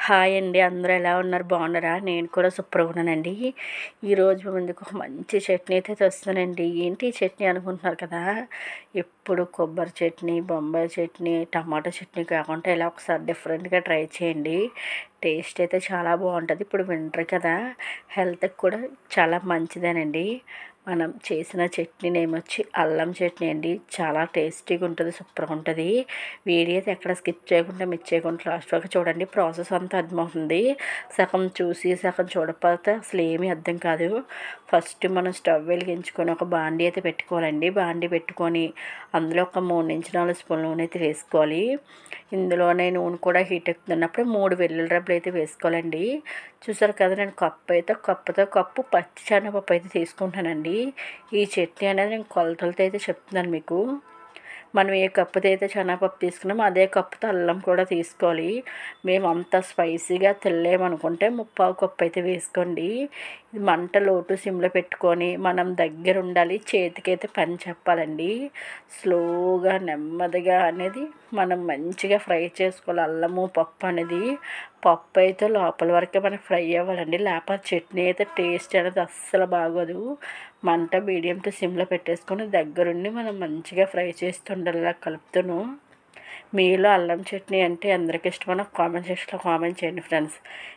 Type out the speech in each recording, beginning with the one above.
Hi అండి. అందరూ ఎలా ఉన్నారు? బాగున్నారా? నేను కూడా సూపర్గా ఉన్నానండి. ఈరోజు మీ ముందుకు ఒక మంచి చట్నీ అయితే తెస్తానండి. ఏంటి ఈ చట్నీ అనుకుంటున్నారు కదా? ఎప్పుడు కొబ్బరి చట్నీ, బొంబాయి చట్నీ, టమాటా చట్నీ కాకుండా ఇలా ఒకసారి డిఫరెంట్గా ట్రై చేయండి. టేస్ట్ అయితే చాలా బాగుంటుంది. ఇప్పుడు వింటర్ కదా, హెల్త్కి కూడా చాలా మంచిదేనండి. మనం చేసిన చట్నీ నేమ్ వచ్చి అల్లం చట్నీ అండి. చాలా టేస్టీగా ఉంటుంది, సూపర్గా ఉంటుంది. వీడియో అయితే ఎక్కడ స్కిప్ చేయకుండా మిస్ చేయకుండా లాస్ట్ వరకు చూడండి. ప్రాసెస్ అంతా అర్థమవుతుంది. సగం చూసి సగం చూడకపోతే అసలు ఏమీ అర్థం కాదు. ఫస్ట్ మనం స్టవ్ వెలిగించుకొని ఒక బాండీ అయితే పెట్టుకోవాలండి. బాండీ పెట్టుకొని అందులో ఒక 3-4 స్పూన్ల నూనె అయితే వేసుకోవాలి. ఇందులోనే నూనె కూడా హీట్ ఎక్కుతున్నప్పుడు 3 వెల్లుల్లి రెబ్బలు అయితే వేసుకోవాలండి. చూసారు కదా, నేను కప్పు పచ్చి శనగపప్పు అయితే తీసుకుంటానండి. ఈ చట్నీ అనేది నేను కొలతలతో అయితే చెప్తున్నాను మీకు. మనం ఏ కప్పుతో అయితే శనగపప్పు తీసుకున్నామో అదే కప్పుతో అల్లం కూడా తీసుకోవాలి. మేము అంత స్పైసీగా తినలేమనుకుంటే 3/4 కప్పు అయితే వేసుకోండి. ఇది మంట లోటు సిమ్లో పెట్టుకొని మనం దగ్గర ఉండాలి. చేతికైతే పని చెప్పాలండి. స్లోగా నెమ్మదిగా అనేది మనం మంచిగా ఫ్రై చేసుకోవాలి. అల్లము పప్పు అనేది, పప్పు అయితే లోపల వరకే మనకి ఫ్రై అవ్వాలండి. లేకపోతే చట్నీ అయితే టేస్ట్ అనేది అస్సలు బాగోదు. మంట మీడియం టు సిమ్లో పెట్టేసుకొని దగ్గరుండి మనం మంచిగా ఫ్రై చేస్తుండేలా కలుపుతాను. మీలో అల్లం చట్నీ అంటే అందరికి ఇష్టమని కామెంట్ సెక్షన్లో కామెంట్ చేయండి ఫ్రెండ్స్.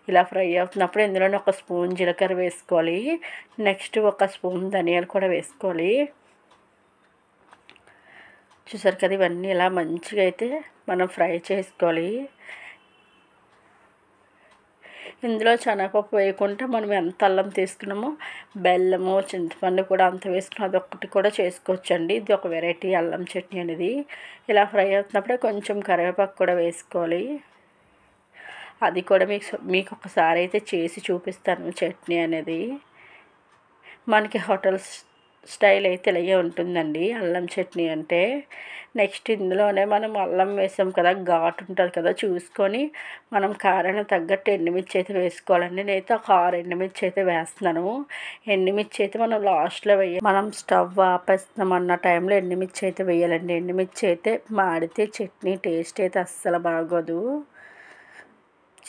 ఇలా ఫ్రై అవుతున్నప్పుడు ఇందులోనే 1 స్పూన్ జీలకర్ర వేసుకోవాలి. నెక్స్ట్ 1 స్పూన్ ధనియాలు కూడా వేసుకోవాలి. చూసారు కదా, ఇవన్నీ ఇలా మంచిగా అయితే మనం ఫ్రై చేసుకోవాలి. ఇందులో శనగపప్పు వేయకుండా మనం ఎంత అల్లం తీసుకున్నామో బెల్లము, చింతపండు కూడా అంత వేసుకుని అదొక్కటి కూడా చేసుకోవచ్చండి. ఇది ఒక వెరైటీ అల్లం చట్నీ అనేది. ఇలా ఫ్రై అవుతున్నప్పుడే కొంచెం కరివేపాకు కూడా వేసుకోవాలి. అది కూడా మీకు ఒకసారి అయితే చేసి చూపిస్తాను చట్నీ అనేది. మనకి హోటల్స్ స్టైల్ అయితే ఇలాగే ఉంటుందండి అల్లం చట్నీ అంటే. నెక్స్ట్ ఇందులోనే మనం అల్లం వేసాం కదా, ఘాటు ఉంటుంది కదా, చూసుకొని మనం కారానికి తగ్గట్టు ఎండుమిర్చి అయితే వేసుకోవాలండి. నేనైతే ఒక 6 ఎండుమిర్చి అయితే వేస్తున్నాను. ఎండుమిర్చి అయితే మనం లాస్ట్లో వేయాలి. మనం స్టవ్ ఆపేస్తున్నాం అన్న టైంలో ఎండుమిర్చి అయితే వేయాలండి. ఎండుమిర్చి అయితే మాడితే చట్నీ టేస్ట్ అయితే అస్సలు బాగోదు.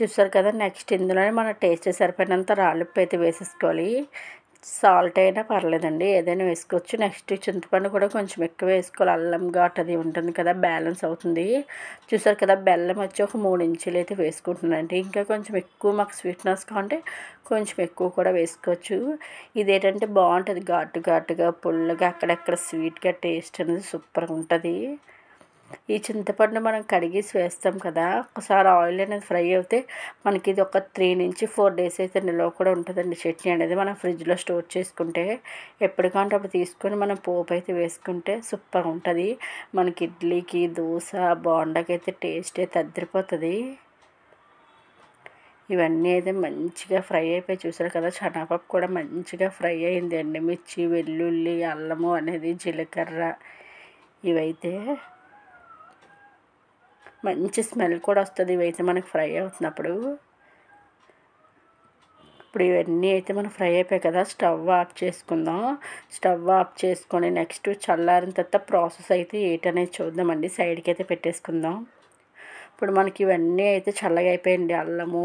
చూసారు కదా, నెక్స్ట్ ఇందులోనే మన టేస్ట్ సరిపోయినంత రాళ్ళుప్పు అయితే వేసేసుకోవాలి. సాల్ట్ అయినా పర్లేదండి, ఏదైనా వేసుకోవచ్చు. నెక్స్ట్ చింతపండు కూడా కొంచెం ఎక్కువ వేసుకోవాలి. అల్లం ఘాటు అది ఉంటుంది కదా, బ్యాలెన్స్ అవుతుంది. చూసారు కదా, బెల్లం వచ్చి ఒక 3 ఇంచులు అయితే వేసుకుంటున్నానండి. ఇంకా కొంచెం ఎక్కువ మాకు స్వీట్నెస్ కావాలంటే కొంచెం ఎక్కువ కూడా వేసుకోవచ్చు. ఇదేంటంటే బాగుంటుంది, ఘాటుగా పుల్లగా అక్కడక్కడ స్వీట్గా టేస్ట్ అనేది సూపర్గా ఉంటుంది. ఈ చింతపండు మనం కడిగేసి వేస్తాం కదా, ఒకసారి ఆయిల్ అనేది ఫ్రై అవుతే మనకి ఇది ఒక 3-4 డేస్ అయితే నిల్వ కూడా ఉంటుందండి. చట్నీ అనేది మనం ఫ్రిడ్జ్లో స్టోర్ చేసుకుంటే ఎప్పుడు కావాలంటే అప్పుడు తీసుకొని మనం పోపు అయితే వేసుకుంటే సూపర్గా ఉంటుంది. మనకి ఇడ్లీకి, దోశ, బోండాకి అయితే టేస్ట్ అయితే అదిరిపోతుంది. ఇవన్నీ అయితే మంచిగా ఫ్రై అయిపోయి చూసారు కదా, శనగపప్పు కూడా మంచిగా ఫ్రై అయింది. ఎండుమిర్చి, వెల్లుల్లి, అల్లము అనేది, జీలకర్ర ఇవైతే మంచి స్మెల్ కూడా వస్తుంది. ఇవైతే మనకు ఫ్రై అవుతున్నప్పుడు. ఇప్పుడు ఇవన్నీ అయితే మనం ఫ్రై అయిపోయాయి కదా, స్టవ్ ఆఫ్ చేసుకుందాం. స్టవ్ ఆఫ్ చేసుకొని నెక్స్ట్ చల్లారిన తర్వాత ప్రాసెస్ అయితే ఏంటనేది చూద్దామండి. సైడ్కి అయితే పెట్టేసుకుందాం. ఇప్పుడు మనకి ఇవన్నీ అయితే చల్లగా అయిపోయింది. అల్లము,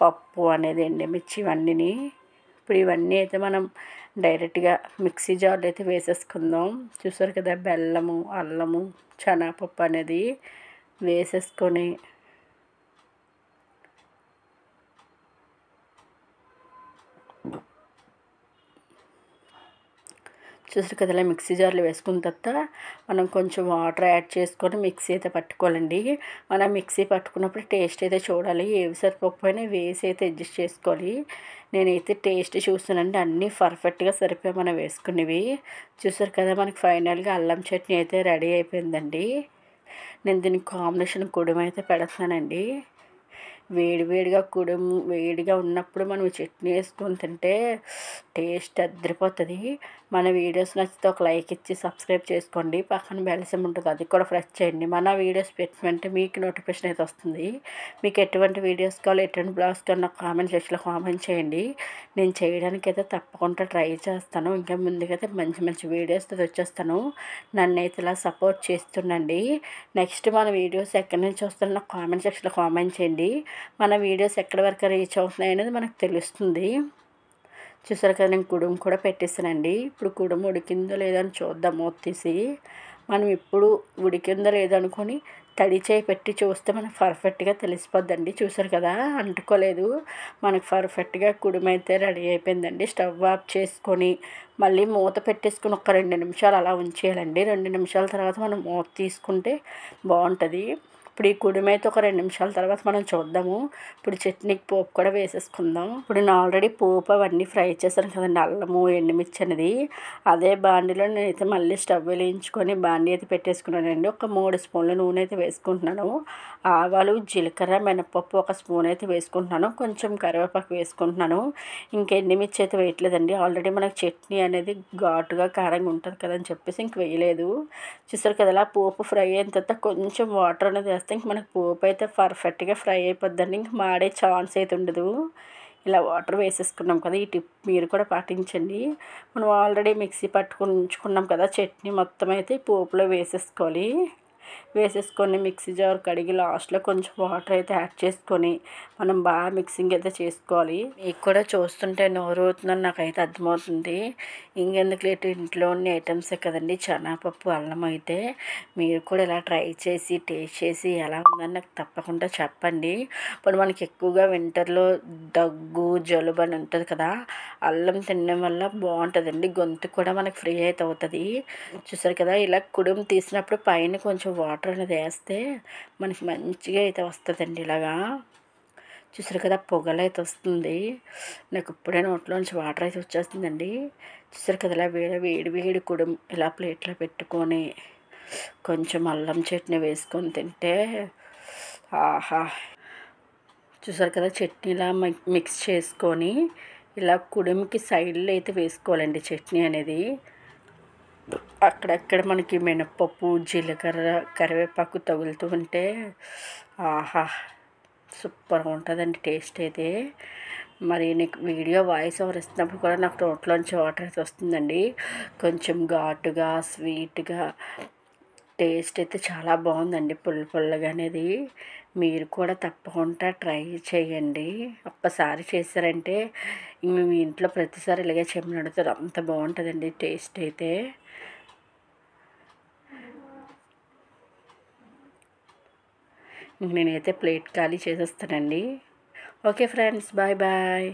పప్పు అనేది, ఎండుమిర్చి ఇవన్నీ. ఇప్పుడు ఇవన్నీ అయితే మనం డైరెక్ట్గా మిక్సీ జార్లో అయితే వేసేసుకుందాం. చూసారు కదా, బెల్లము, అల్లము, శనగపప్పు అనేది వేసేసుకొని చూసారు కదా, ఇలా మిక్సీ జార్లో వేసుకున్న తర్వాత మనం కొంచెం వాటర్ యాడ్ చేసుకొని మిక్సీ అయితే పట్టుకోవాలండి. మనం మిక్సీ పట్టుకున్నప్పుడు టేస్ట్ అయితే చూడాలి. ఏవి సరిపోకపోయినా వేసి అయితే అడ్జస్ట్ చేసుకోవాలి. నేనైతే టేస్ట్ చూస్తానండి, అన్నీ పర్ఫెక్ట్గా సరిపోయి మనం వేసుకునేవి. చూసారు కదా, మనకి ఫైనల్గా అల్లం చట్నీ అయితే రెడీ అయిపోయిందండి. నేను దీనికి కాంబినేషన్ కుడుము అయితే పెడతానండి. వేడివేడిగా కుడుము వేడిగా ఉన్నప్పుడు మనం చట్నీ వేసుకొని తింటే టేస్ట్ అదిరిపోతుంది. మన వీడియోస్ నచ్చితే ఒక లైక్ ఇచ్చి సబ్స్క్రైబ్ చేసుకోండి. పక్కన బెల్ సింబల్ ఉంటుంది, అది కూడా ప్రెస్ చేయండి. మన వీడియోస్ పెట్టినంటే మీకు నోటిఫికేషన్ అయితే వస్తుంది. మీకు ఎటువంటి వీడియోస్ కావాలో, ఎటువంటి బ్లాగ్స్ కావాలో నాకు కామెంట్ సెక్షన్లో కామెంట్ చేయండి. నేను చేయడానికి అయితే తప్పకుండా ట్రై చేస్తాను. ఇంకా ముందుకైతే మంచి మంచి వీడియోస్తో వచ్చేస్తాను. నన్ను అయితే ఇలా సపోర్ట్ చేస్తుండండి. నెక్స్ట్ మన వీడియోస్ ఎక్కడి నుంచి వస్తారో నాకు కామెంట్ సెక్షన్లో కామెంట్ చేయండి. మన వీడియోస్ ఎక్కడి వరకు రీచ్ అవుతున్నాయి అనేది మనకు తెలుస్తుంది. చూసారు కదా, నేను కుడుము కూడా పెట్టేసానండి. ఇప్పుడు కుడుము ఉడికిందో లేదో అని చూద్దాం మూత తీసి. మనం ఇప్పుడు ఉడికిందో లేదో అనుకొని తడి చేయి పెట్టి చూస్తే మనకు పర్ఫెక్ట్గా తెలిసిపోద్దండి. చూసారు కదా, అంటుకోలేదు. మనకు పర్ఫెక్ట్గా కుడుము అయితే రెడీ అయిపోయిందండి. స్టవ్ ఆఫ్ చేసుకొని మళ్ళీ మూత పెట్టేసుకొని ఒక 2 నిమిషాలు అలా ఉంచేయాలండి. 2 నిమిషాల తర్వాత మనం మూత తీసుకుంటే బాగుంటుంది. ఇప్పుడు ఈ కుడుము అయితే ఒక 2 నిమిషాల తర్వాత మనం చూద్దాము. ఇప్పుడు చట్నీకి పోపు కూడా వేసేసుకుందాం. ఇప్పుడు నేను ఆల్రెడీ పోపు అవన్నీ ఫ్రై చేశాను కదండి, అల్లము ఎండుమిర్చి అనేది. అదే బాండీలో నేనైతే మళ్ళీ స్టవ్ వెలిగించుకొని బాండీ అయితే పెట్టేసుకున్నానండి. ఒక 3 స్పూన్ల నూనె అయితే వేసుకుంటున్నాను. ఆవాలు, జీలకర్ర, మినపప్పు 1 స్పూన్ అయితే వేసుకుంటున్నాను. కొంచెం కరివేపాకు వేసుకుంటున్నాను. ఇంకా ఎండుమిర్చి అయితే వేయట్లేదండి. ఆల్రెడీ మనకు చట్నీ అనేది ఘాటుగా కారంగా ఉంటుంది కదని చెప్పేసి ఇంక వేయలేదు. చూసారు కదా, అలా పోపు ఫ్రై అయిన తర్వాత కొంచెం వాటర్ అనేది వేస్తే ఇంక మనకు పోపు అయితే పర్ఫెక్ట్గా ఫ్రై అయిపోద్దండి. ఇంక మాడే ఛాన్స్ అయితే ఉండదు. ఇలా వాటర్ వేసేసుకున్నాం కదా, ఈ టిప్ మీరు కూడా పాటించండి. మనం ఆల్రెడీ మిక్సీ పట్టుకుని ఉంచుకున్నాం కదా చట్నీ, మొత్తం అయితే పోపులో వేసేసుకోవాలి. వేసేసుకొని మిక్సీ జార్ కడిగి లాస్ట్లో కొంచెం వాటర్ అయితే యాడ్ చేసుకొని మనం బాగా మిక్సింగ్ అయితే చేసుకోవాలి. మీకు కూడా చూస్తుంటే నోరు అవుతుందని నాకైతే అర్థమవుతుంది. ఇంకెందుకు లేటు, ఇంట్లో ఉన్న ఐటమ్సే కదండి, శనగపప్పు, అల్లం. అయితే మీరు కూడా ఇలా ట్రై చేసి టేస్ట్ చేసి ఎలా ఉందని నాకు తప్పకుండా చెప్పండి. ఇప్పుడు మనకి ఎక్కువగా వింటర్లో దగ్గు, జలుబు అని ఉంటుంది కదా, అల్లం తినడం వల్ల బాగుంటుందండి. గొంతు కూడా మనకు ఫ్రీ అయితే అవుతుంది. చూసారు కదా, ఇలా కుడుము తీసినప్పుడు పైన కొంచెం వాటర్ అనేది వేస్తే మనకి మంచిగా అయితే వస్తుందండి. ఇలాగా చూసారు కదా, పొగలు అయితే వస్తుంది. నాకు ఇప్పుడే నోట్లోంచి వాటర్ అయితే వచ్చేస్తుందండి. చూసారు కదా, ఇలా వేడి వేడి కుడుము ఇలా ప్లేట్లో పెట్టుకొని కొంచెం అల్లం చట్నీ వేసుకొని తింటే ఆహా. చూసారు కదా, చట్నీ ఇలా మిక్స్ చేసుకొని ఇలా కుడుముకి సైడ్లో అయితే వేసుకోవాలండి చట్నీ అనేది. అక్కడక్కడ మనకి మినపప్పు, జీలకర్ర, కరివేపాకు తగులుతూ ఉంటే ఆహా, సూపర్గా ఉంటుందండి టేస్ట్ అయితే. మరి నీకు వీడియో వాయిస్ ఓవర్ ఇస్తున్నప్పుడు కూడా నాకు నోట్లోంచి వాటర్ అయితే వస్తుందండి. కొంచెం ఘాటుగా, స్వీట్గా టేస్ట్ అయితే చాలా బాగుందండి, పుల్లగా అనేది. మీరు కూడా తప్పకుండా ట్రై చేయండి. ఒక్కసారి చేశారంటే మీ ఇంట్లో ప్రతిసారి ఇలాగే చెప్పిన అడుగుతారు, అంత బాగుంటుందండి టేస్ట్ అయితే. నేనైతే ప్లేట్ ఖాళీ చేసేస్తానండి. Okay friends, bye bye.